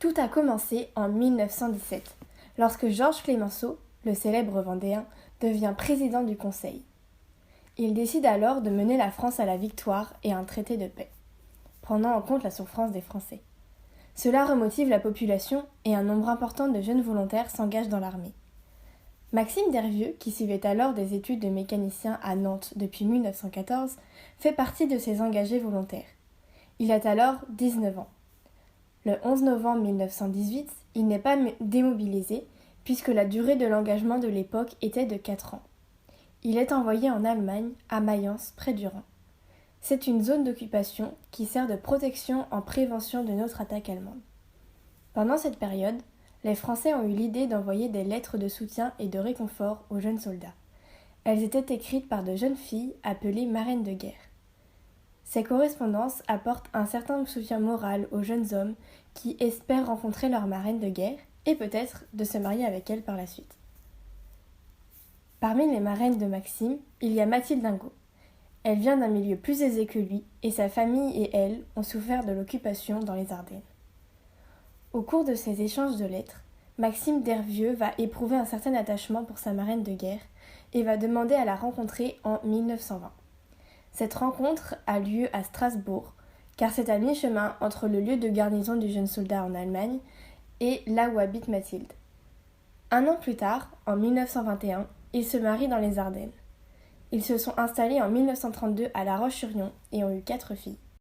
Tout a commencé en 1917, lorsque Georges Clemenceau, le célèbre Vendéen, devient président du Conseil. Il décide alors de mener la France à la victoire et à un traité de paix, prenant en compte la souffrance des Français. Cela remotive la population et un nombre important de jeunes volontaires s'engagent dans l'armée. Maxime Dervieux, qui suivait alors des études de mécanicien à Nantes depuis 1914, fait partie de ces engagés volontaires. Il a alors 19 ans. Le 11 novembre 1918, il n'est pas démobilisé puisque la durée de l'engagement de l'époque était de 4 ans. Il est envoyé en Allemagne, à Mayence, près du Rhin. C'est une zone d'occupation qui sert de protection en prévention de notre attaque allemande. Pendant cette période, les Français ont eu l'idée d'envoyer des lettres de soutien et de réconfort aux jeunes soldats. Elles étaient écrites par de jeunes filles appelées marraines de guerre. Ces correspondances apportent un certain soutien moral aux jeunes hommes qui espèrent rencontrer leur marraine de guerre et peut-être de se marier avec elle par la suite. Parmi les marraines de Maxime, il y a Mathilde Ingot. Elle vient d'un milieu plus aisé que lui et sa famille et elle ont souffert de l'occupation dans les Ardennes. Au cours de ces échanges de lettres, Maxime Dervieux va éprouver un certain attachement pour sa marraine de guerre et va demander à la rencontrer en 1920. Cette rencontre a lieu à Strasbourg, car c'est à mi-chemin entre le lieu de garnison du jeune soldat en Allemagne et là où habite Mathilde. Un an plus tard, en 1921, ils se marient dans les Ardennes. Ils se sont installés en 1932 à La Roche-sur-Yon et ont eu 4 filles.